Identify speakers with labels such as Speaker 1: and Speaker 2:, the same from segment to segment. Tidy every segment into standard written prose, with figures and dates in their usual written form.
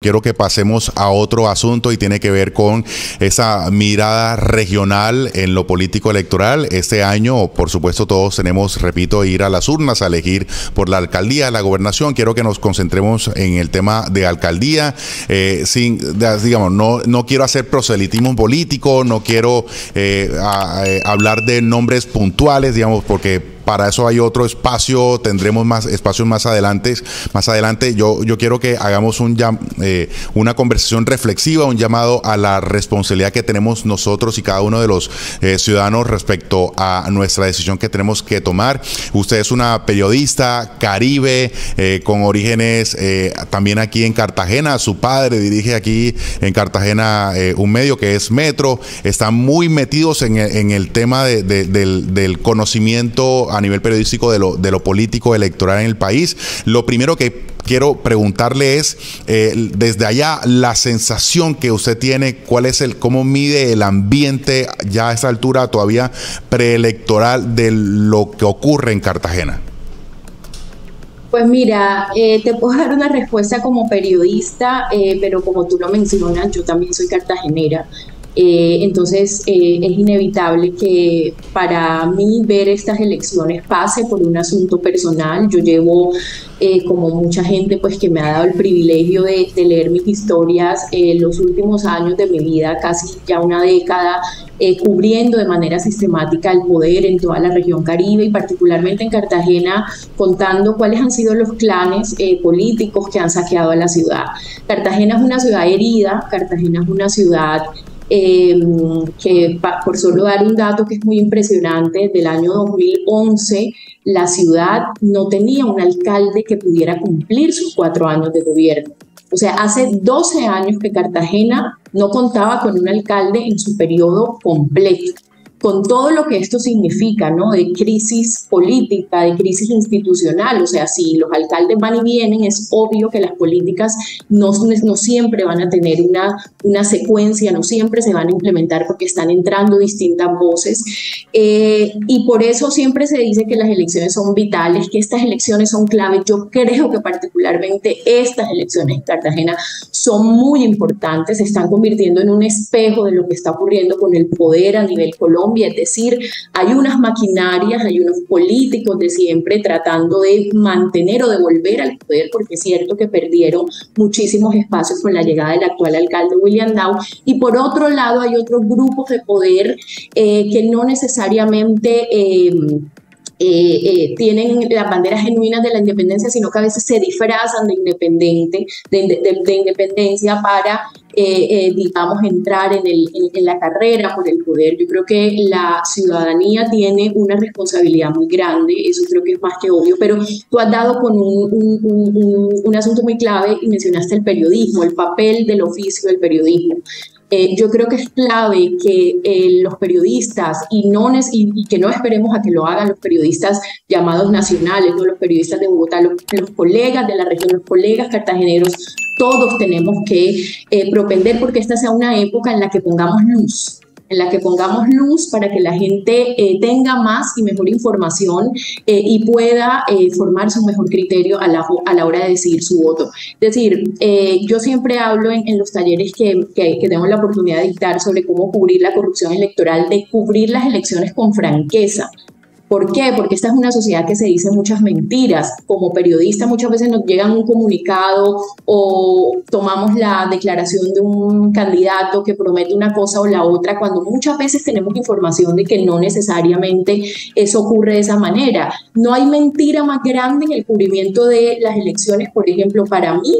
Speaker 1: quiero que pasemos a otro asunto y tiene que ver con esa mirada regional en lo político electoral. Este año, por supuesto, todos tenemos, repito, ir a las urnas a elegir por la alcaldía, la gobernación. Quiero que nos concentremos en el tema de alcaldía, digamos, no quiero hacer proselitismo político, no quiero hablar de nombres puntuales, digamos, porque para eso hay otro espacio, tendremos más espacios más adelante. Yo quiero que hagamos una conversación reflexiva, un llamado a la responsabilidad que tenemos nosotros y cada uno de los ciudadanos respecto a nuestra decisión que tenemos que tomar. Usted es una periodista caribe con orígenes también aquí en Cartagena. Su padre dirige aquí en Cartagena un medio que es Metro. Están muy metidos en el tema del conocimiento a nivel periodístico de lo político electoral en el país. Lo primero que quiero preguntarle es, desde allá, la sensación que usted tiene, cómo mide el ambiente ya a esta altura todavía preelectoral de lo que ocurre en Cartagena.
Speaker 2: Pues mira, te puedo dar una respuesta como periodista, pero como tú lo mencionas, yo también soy cartagenera. Entonces es inevitable que para mí ver estas elecciones pase por un asunto personal. Yo llevo, como mucha gente pues que me ha dado el privilegio de leer mis historias, los últimos años de mi vida, casi ya una década, cubriendo de manera sistemática el poder en toda la región Caribe y particularmente en Cartagena, contando cuáles han sido los clanes políticos que han saqueado a la ciudad. Cartagena es una ciudad herida, Cartagena es una ciudad que, por solo dar un dato que es muy impresionante, del año 2011 la ciudad no tenía un alcalde que pudiera cumplir sus 4 años de gobierno. O sea, hace 12 años que Cartagena no contaba con un alcalde en su periodo completo, con todo lo que esto significa, ¿no? De crisis política, de crisis institucional. O sea, si los alcaldes van y vienen, es obvio que las políticas no siempre van a tener una secuencia, no siempre se van a implementar porque están entrando distintas voces. Y por eso siempre se dice que las elecciones son vitales, que estas elecciones son claves. Yo creo que particularmente estas elecciones en Cartagena son muy importantes, se están convirtiendo en un espejo de lo que está ocurriendo con el poder a nivel Colombia. Es decir, hay unas maquinarias, hay unos políticos de siempre tratando de mantener o de volver al poder, porque es cierto que perdieron muchísimos espacios con la llegada del actual alcalde William Dow. Y por otro lado hay otros grupos de poder que no necesariamente tienen las banderas genuinas de la independencia, sino que a veces se disfrazan de independencia para, digamos, entrar en la carrera por el poder. Yo creo que la ciudadanía tiene una responsabilidad muy grande, eso creo que es más que obvio, pero tú has dado con un asunto muy clave y mencionaste el periodismo, el papel del oficio del periodismo. Yo creo que es clave que los periodistas, y que no esperemos a que lo hagan los periodistas llamados nacionales, ¿no? Los periodistas de Bogotá, los colegas de la región, los colegas cartageneros, todos tenemos que propender porque esta sea una época en la que pongamos luz para que la gente tenga más y mejor información y pueda formarse un mejor criterio a la hora de decidir su voto. Es decir, yo siempre hablo en los talleres que tengo la oportunidad de dictar sobre cómo cubrir la corrupción electoral, de cubrir las elecciones con franqueza. ¿Por qué? Porque esta es una sociedad que se dice muchas mentiras. Como periodistas muchas veces nos llegan un comunicado o tomamos la declaración de un candidato que promete una cosa o la otra, cuando muchas veces tenemos información de que no necesariamente eso ocurre de esa manera. No hay mentira más grande en el cubrimiento de las elecciones, por ejemplo, para mí,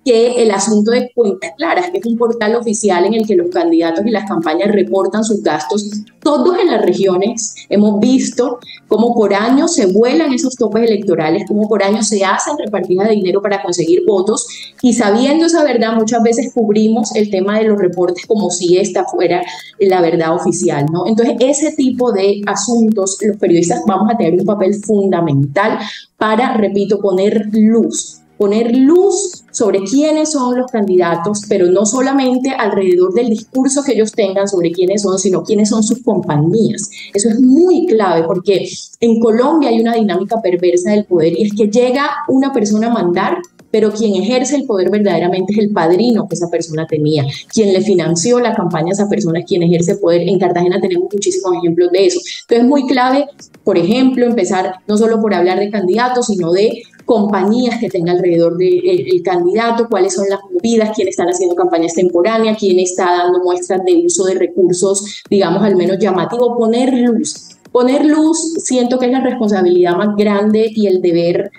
Speaker 2: que el asunto de Cuentas Claras, que es un portal oficial en el que los candidatos y las campañas reportan sus gastos. Todos en las regiones hemos visto cómo por año se vuelan esos topes electorales, cómo por año se hacen repartidas de dinero para conseguir votos, y sabiendo esa verdad muchas veces cubrimos el tema de los reportes como si esta fuera la verdad oficial, ¿no? Entonces ese tipo de asuntos los periodistas vamos a tener un papel fundamental para, repito, poner luz. poner luz sobre quiénes son los candidatos, pero no solamente alrededor del discurso que ellos tengan sobre quiénes son, sino quiénes son sus compañías. Eso es muy clave porque en Colombia hay una dinámica perversa del poder y es que llega una persona a mandar, pero quien ejerce el poder verdaderamente es el padrino que esa persona tenía, quien le financió la campaña a esa persona es quien ejerce poder. En Cartagena tenemos muchísimos ejemplos de eso. Entonces es muy clave, por ejemplo, empezar no solo por hablar de candidatos, sino de compañías que tenga alrededor del candidato, cuáles son las movidas, quién están haciendo campañas temporáneas, quién está dando muestras de uso de recursos, digamos, al menos llamativo. Poner luz. Poner luz siento que es la responsabilidad más grande y el deber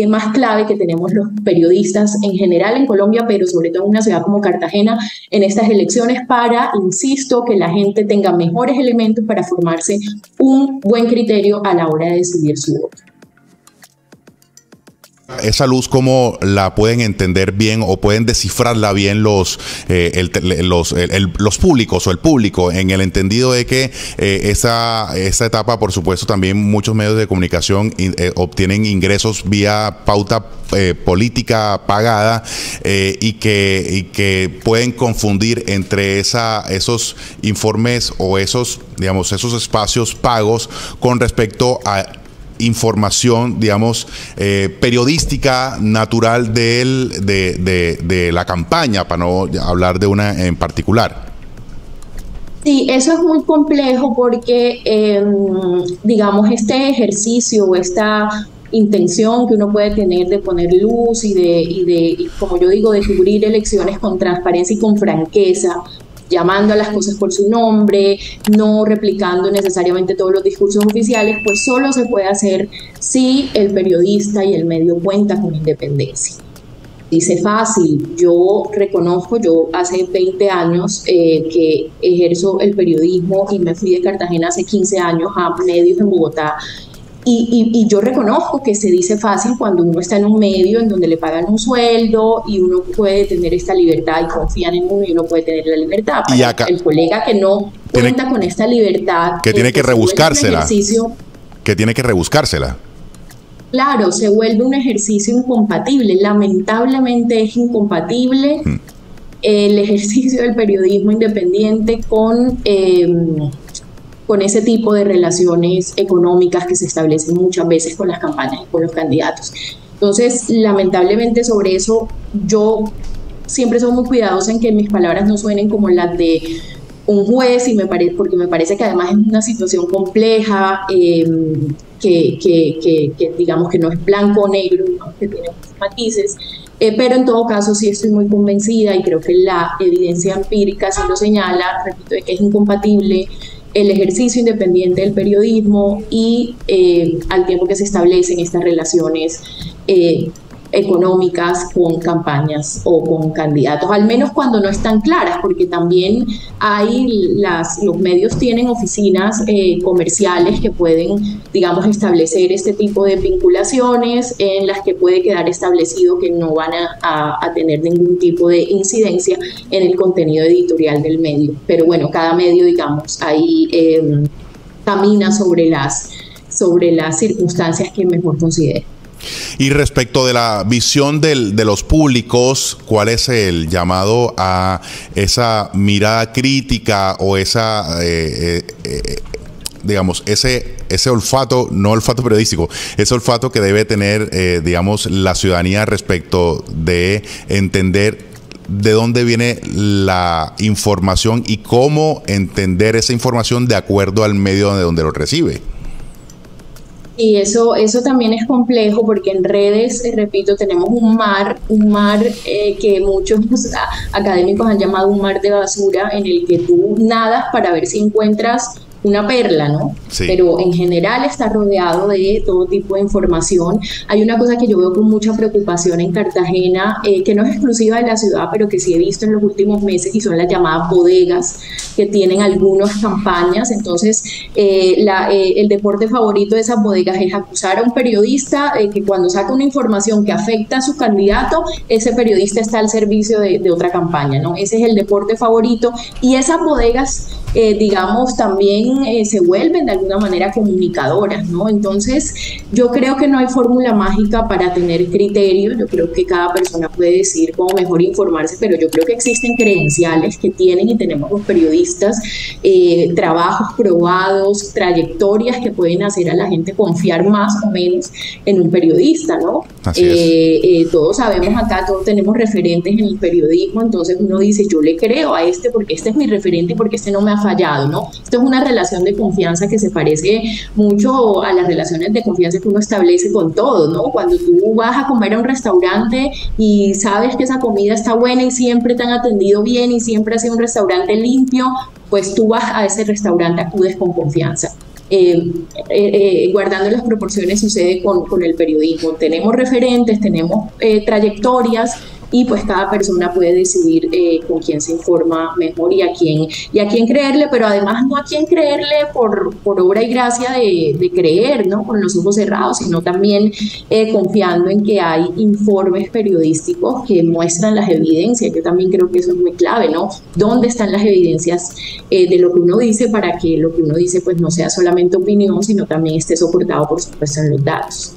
Speaker 2: más clave que tenemos los periodistas en general en Colombia, pero sobre todo en una ciudad como Cartagena, en estas elecciones para, insisto, que la gente tenga mejores elementos para formarse un buen criterio a la hora de decidir su voto.
Speaker 1: Esa luz, ¿cómo la pueden entender bien o pueden descifrarla bien los públicos o el público, en el entendido de que esa etapa, por supuesto, también muchos medios de comunicación obtienen ingresos vía pauta política pagada y que pueden confundir entre esos informes o esos espacios pagos con respecto a información, digamos, periodística natural de la campaña, para no hablar de una en particular.
Speaker 2: Sí, eso es muy complejo porque, digamos, este ejercicio o esta intención que uno puede tener de poner luz y como yo digo, de cubrir elecciones con transparencia y con franqueza, llamando a las cosas por su nombre, no replicando necesariamente todos los discursos oficiales, pues solo se puede hacer si el periodista y el medio cuenta con independencia. Dice fácil, yo reconozco, yo hace 20 años que ejerzo el periodismo y me fui de Cartagena hace 15 años a medios en Bogotá. Y yo reconozco que se dice fácil cuando uno está en un medio en donde le pagan un sueldo y uno puede tener esta libertad y confían en uno y uno puede tener la libertad.
Speaker 1: Y acá,
Speaker 2: el colega que no cuenta con esta libertad,
Speaker 1: que tiene que rebuscársela, claro, se vuelve un ejercicio incompatible. Lamentablemente es incompatible el ejercicio del periodismo independiente con ese tipo de relaciones económicas que se establecen muchas veces con las campañas y con los candidatos. Entonces, lamentablemente sobre eso yo siempre soy muy cuidadosa en que mis palabras no suenen como las de un juez, porque me parece que además es una situación compleja, que digamos que no es blanco o negro, que tiene muchos matices, pero en todo caso sí estoy muy convencida y creo que la evidencia empírica sí lo señala, repito, de que es incompatible el ejercicio independiente del periodismo y al tiempo que se establecen estas relaciones económicas con campañas o con candidatos, al menos cuando no están claras, porque también los medios tienen oficinas comerciales que pueden, digamos, establecer este tipo de vinculaciones en las que puede quedar establecido que no van a tener ningún tipo de incidencia en el contenido editorial del medio. Pero bueno, cada medio, digamos, ahí camina sobre las circunstancias que mejor considere. Y respecto de la visión de los públicos, ¿cuál es el llamado a esa mirada crítica o esa, digamos, ese olfato, no olfato periodístico, ese olfato que debe tener, digamos, la ciudadanía respecto de entender de dónde viene la información y cómo entender esa información de acuerdo al medio de donde lo recibe?
Speaker 2: Y eso también es complejo porque en redes, repito, tenemos un mar que muchos académicos han llamado un mar de basura, en el que tú nadas para ver si encuentras una perla, ¿no? Sí. Pero en general está rodeado de todo tipo de información. Hay una cosa que yo veo con mucha preocupación en Cartagena, que no es exclusiva de la ciudad, pero que sí he visto en los últimos meses, y son las llamadas bodegas, que tienen algunas campañas. Entonces, el deporte favorito de esas bodegas es acusar a un periodista que cuando saca una información que afecta a su candidato, ese periodista está al servicio de otra campaña, ¿no? Ese es el deporte favorito, y esas bodegas digamos, también se vuelven de alguna manera comunicadoras, ¿no? Entonces, yo creo que no hay fórmula mágica para tener criterio. Yo creo que cada persona puede decidir cómo mejor informarse, pero yo creo que existen credenciales que tienen y tenemos los periodistas, trabajos probados, trayectorias que pueden hacer a la gente confiar más o menos en un periodista, ¿no?
Speaker 1: Así es.
Speaker 2: Todos sabemos acá, todos tenemos referentes en el periodismo, entonces uno dice, yo le creo a este porque este es mi referente y porque este no me ha fallado, ¿no? Esto es una relación de confianza que se parece mucho a las relaciones de confianza que uno establece con todo, ¿no? Cuando tú vas a comer a un restaurante y sabes que esa comida está buena y siempre te han atendido bien y siempre ha sido un restaurante limpio, pues tú vas a ese restaurante, acudes con confianza. Guardando las proporciones sucede con el periodismo. Tenemos referentes, tenemos trayectorias y pues cada persona puede decidir con quién se informa mejor y a quién creerle, pero además no a quién creerle por obra y gracia de creer, ¿no? Con los ojos cerrados, sino también confiando en que hay informes periodísticos que muestran las evidencias. Yo también creo que eso es muy clave, ¿no? ¿Dónde están las evidencias de lo que uno dice para que lo que uno dice pues no sea solamente opinión, sino también esté soportado, por supuesto, en los datos?